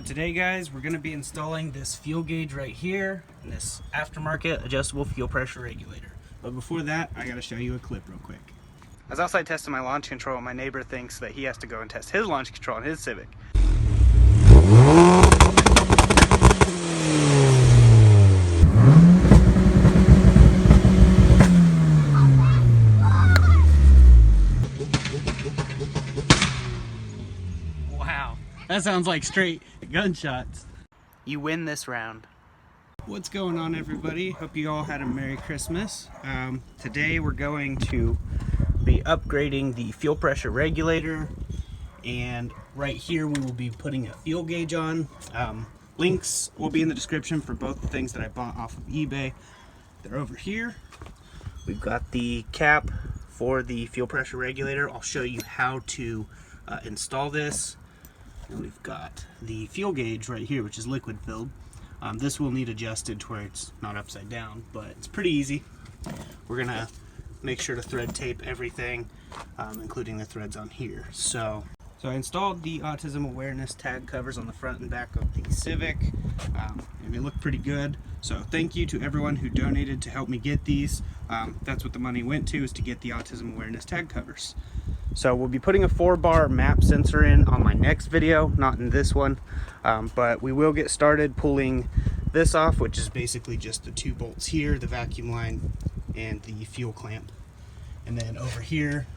today, guys, we're going to be installing this fuel gauge right here and this aftermarket adjustable fuel pressure regulator. But before that, I got to show you a clip real quick. I was outside testing my launch control and my neighbor thinks that he has to go and test his launch control on his Civic. Wow, that sounds like straight gunshots. You win this round. What's going on, everybody? Hope you all had a Merry Christmas. Today we're going to be upgrading the fuel pressure regulator, and right here we will be putting a fuel gauge on. Links will be in the description for both the things that I bought off of eBay. They're over here. We've got the cap for the fuel pressure regulator. I'll show you how to install this. And we've got the fuel gauge right here, which is liquid filled. This will need adjusted to where it's not upside down, but it's pretty easy. We're gonna make sure to thread tape everything, including the threads on here. So I installed the autism awareness tag covers on the front and back of the Civic, and they look pretty good. So thank you to everyone who donated to help me get these. That's what the money went to, is to get the autism awareness tag covers. So we'll be putting a 4-bar map sensor in on my next video, not in this one, but we will get started pulling this off, which is basically just the 2 bolts here, the vacuum line and the fuel clamp. And then over here,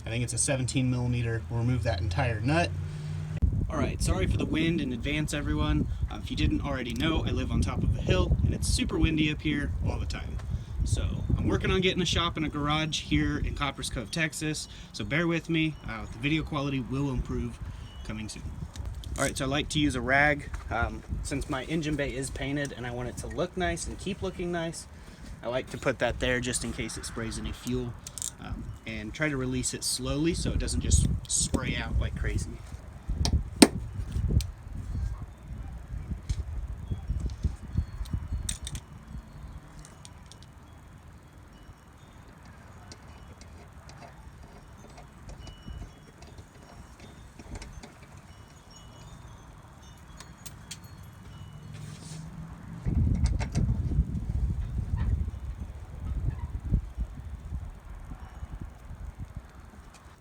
I think it's a 17 millimeter, we'll remove that entire nut. Alright, sorry for the wind in advance, everyone. If you didn't already know, I live on top of a hill and it's super windy up here all the time. So I'm working on getting a shop and a garage here in Copperas Cove, Texas. So bear with me. The video quality will improve coming soon. All right, so I like to use a rag. Since my engine bay is painted and I want it to look nice and keep looking nice, I like to put that there just in case it sprays any fuel, and try to release it slowly so it doesn't just spray out like crazy.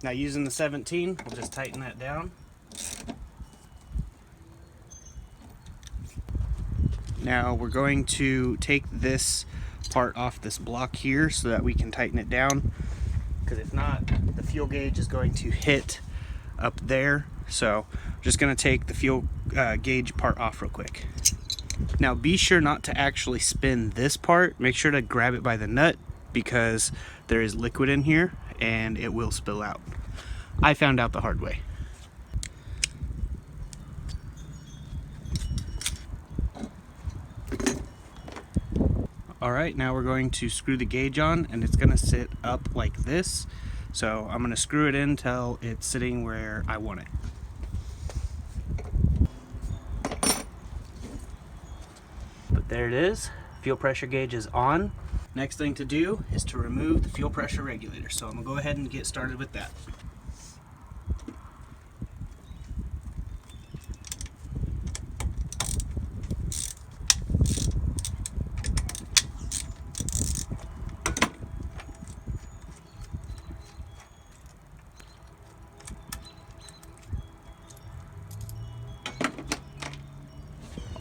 Now using the 17, we'll just tighten that down. Now we're going to take this part off this block here so that we can tighten it down, because if not, the fuel gauge is going to hit up there. So I'm just going to take the fuel gauge part off real quick. Now be sure not to actually spin this part. Make sure to grab it by the nut, because there is liquid in here and it will spill out. I found out the hard way. All right, now we're going to screw the gauge on, and it's going to sit up like this. So I'm going to screw it in until it's sitting where I want it. But there it is. Fuel pressure gauge is on. Next thing to do is to remove the fuel pressure regulator. So I'm going to go ahead and get started with that.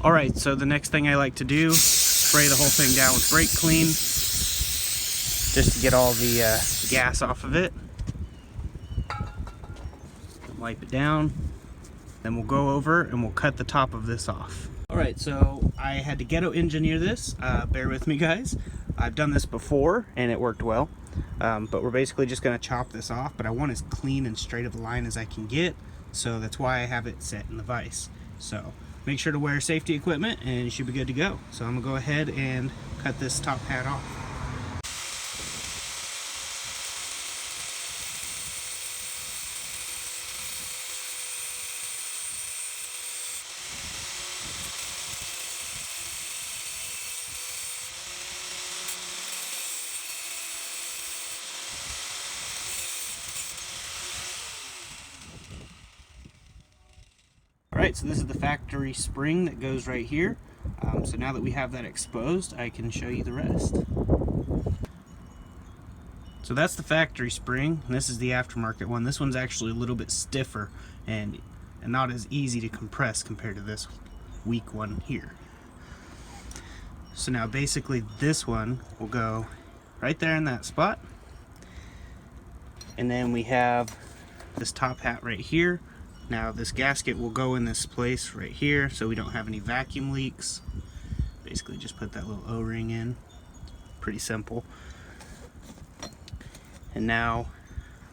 Alright, so the next thing I like to do, spray the whole thing down with brake clean, just to get all the gas off of it. Wipe it down, then we'll go over and we'll cut the top of this off. Alright, so I had to ghetto engineer this, bear with me guys. I've done this before and it worked well, but we're basically just going to chop this off, but I want as clean and straight of a line as I can get, so that's why I have it set in the vise. So make sure to wear safety equipment and you should be good to go. So I'm gonna go ahead and cut this top pad off. Alright, so this is the factory spring that goes right here. So now that we have that exposed, I can show you the rest. So that's the factory spring, and this is the aftermarket one. This one's actually a little bit stiffer and not as easy to compress compared to this weak one here. So now basically this one will go right there in that spot. And then we have this top hat right here. Now this gasket will go in this place right here so we don't have any vacuum leaks. Basically just put that little O-ring in. Pretty simple. And now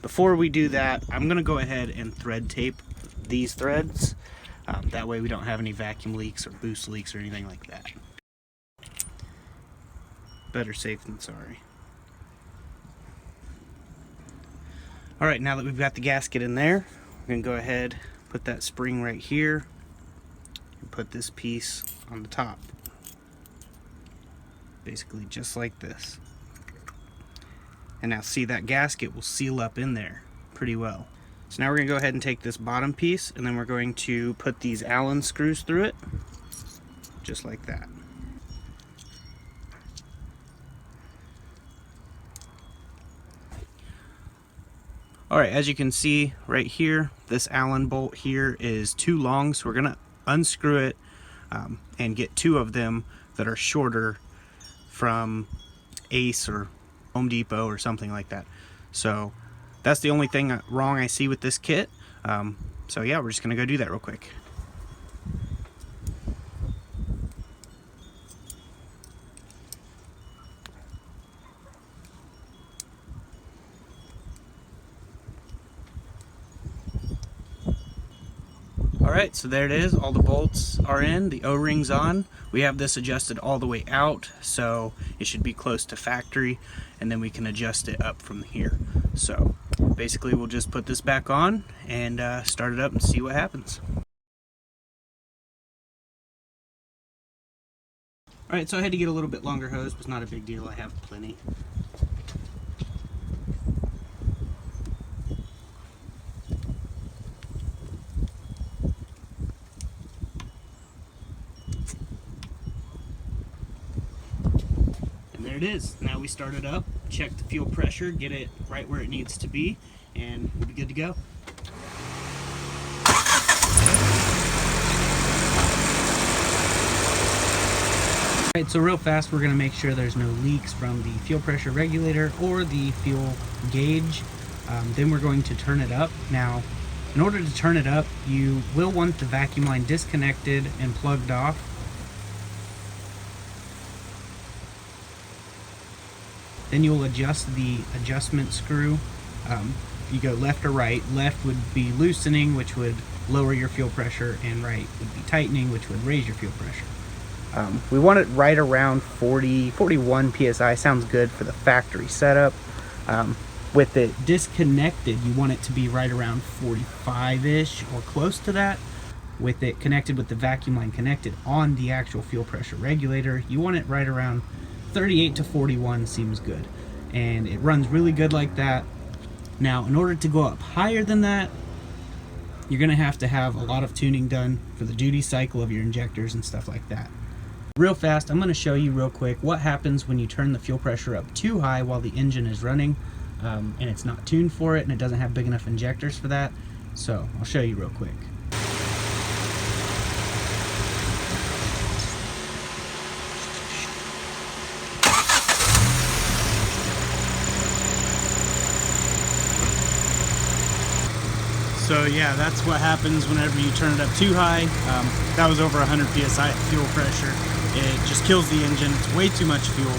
before we do that, I'm gonna go ahead and thread tape these threads. That way we don't have any vacuum leaks or boost leaks or anything like that. Better safe than sorry. Alright, now that we've got the gasket in there, we're going to go ahead, put that spring right here, and put this piece on the top. Basically just like this. And now see, that gasket will seal up in there pretty well. So now we're going to go ahead and take this bottom piece, and then we're going to put these Allen screws through it, just like that. Alright, as you can see right here, this Allen bolt here is too long, so we're going to unscrew it and get two of them that are shorter from Ace or Home Depot or something like that. So that's the only thing wrong I see with this kit. So yeah, we're just going to go do that real quick. Alright, so there it is. All the bolts are in, the O-ring's on. We have this adjusted all the way out, so it should be close to factory, and then we can adjust it up from here. So basically we'll just put this back on and start it up and see what happens. Alright, so I had to get a little bit longer hose, but it's not a big deal, I have plenty. There it is. Now we start it up, check the fuel pressure, get it right where it needs to be, and we'll be good to go. Alright, so real fast we're going to make sure there's no leaks from the fuel pressure regulator or the fuel gauge. Then we're going to turn it up. Now, in order to turn it up, you will want the vacuum line disconnected and plugged off. Then you'll adjust the adjustment screw. You go left or right. Left would be loosening, which would lower your fuel pressure, and right would be tightening, which would raise your fuel pressure. We want it right around 41 psi. Sounds good for the factory setup. With it disconnected, you want it to be right around 45-ish or close to that. With it connected, with the vacuum line connected on the actual fuel pressure regulator, you want it right around 38 to 41 seems good, and it runs really good like that. Now, in order to go up higher than that, you're going to have a lot of tuning done for the duty cycle of your injectors and stuff like that. Real fast, I'm going to show you real quick what happens when you turn the fuel pressure up too high while the engine is running, and it's not tuned for it and it doesn't have big enough injectors for that. So I'll show you real quick. So yeah, that's what happens whenever you turn it up too high. That was over 100 psi fuel pressure. It just kills the engine. It's way too much fuel.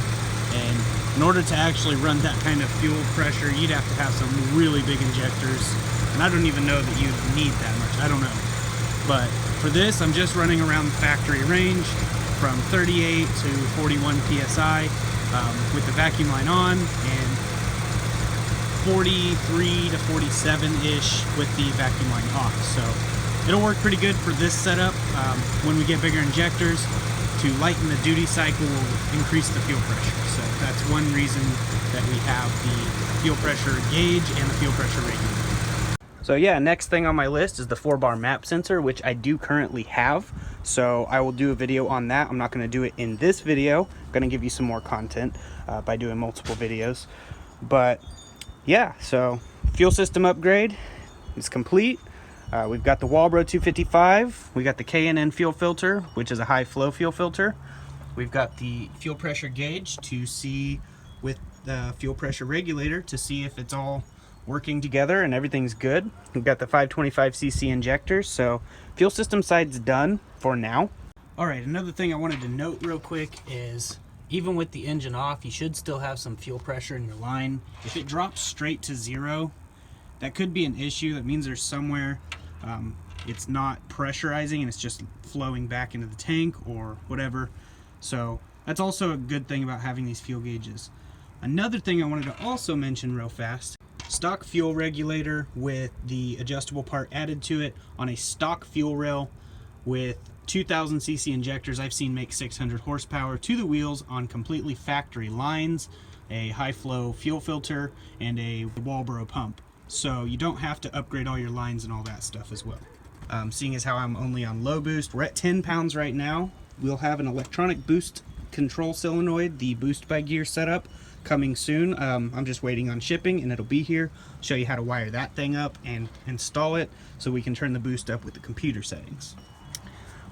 And in order to actually run that kind of fuel pressure, you'd have to have some really big injectors. And I don't even know that you'd need that much. I don't know. But for this, I'm just running around the factory range from 38 to 41 psi with the vacuum line on, and 43 to 47-ish with the vacuum line off. So it'll work pretty good for this setup. When we get bigger injectors, to lighten the duty cycle will increase the fuel pressure. So that's one reason that we have the fuel pressure gauge and the fuel pressure regulator. So yeah, next thing on my list is the 4-bar map sensor, which I do currently have. So I will do a video on that. I'm not going to do it in this video. I'm going to give you some more content by doing multiple videos. But yeah, so fuel system upgrade is complete. We've got the Walbro 255. We got the K&N fuel filter, which is a high flow fuel filter. We've got the fuel pressure gauge to see with the fuel pressure regulator to see if it's all working together and everything's good. We've got the 525cc injectors, so fuel system side's done for now. All right, another thing I wanted to note real quick is even with the engine off, you should still have some fuel pressure in your line. If it drops straight to 0, that could be an issue. That means there's somewhere it's not pressurizing and it's just flowing back into the tank or whatever. So that's also a good thing about having these fuel gauges. Another thing I wanted to also mention real fast, stock fuel regulator with the adjustable part added to it on a stock fuel rail with 2000cc injectors I've seen make 600 horsepower to the wheels on completely factory lines, a high flow fuel filter, and a Walbro pump. So you don't have to upgrade all your lines and all that stuff as well. Seeing as how I'm only on low boost, we're at 10 pounds right now. We'll have an electronic boost control solenoid, the boost by gear setup, coming soon. I'm just waiting on shipping and it'll be here. Show you how to wire that thing up and install it so we can turn the boost up with the computer settings.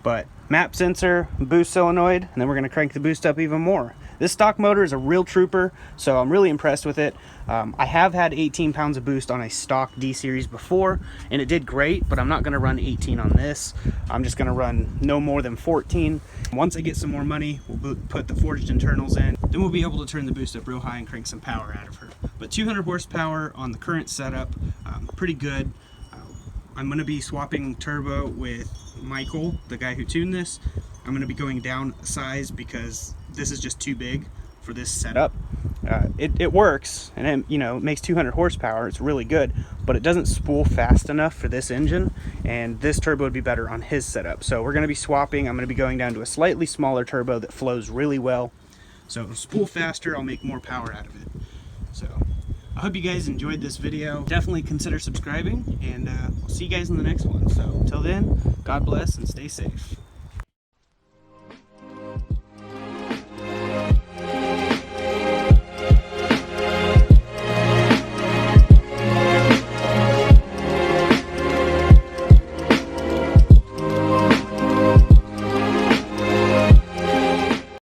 But map sensor, boost solenoid, and then we're going to crank the boost up even more. This stock motor is a real trooper, so I'm really impressed with it. I have had 18 pounds of boost on a stock D series before, and it did great, but I'm not going to run 18 on this. I'm just going to run no more than 14. Once I get some more money, we'll put the forged internals in. Then we'll be able to turn the boost up real high and crank some power out of her. But 200 horsepower on the current setup, pretty good. I'm going to be swapping turbo with Michael, the guy who tuned this. I'm going to be going down a size because this is just too big for this setup. It works, and it makes 200 horsepower. It's really good, but it doesn't spool fast enough for this engine, and this turbo would be better on his setup. So we're going to be swapping. I'm going to be going down to a slightly smaller turbo that flows really well. So it'll spool faster. I'll make more power out of it. So I hope you guys enjoyed this video. Definitely consider subscribing, and we'll see you guys in the next one. So until then, God bless and stay safe.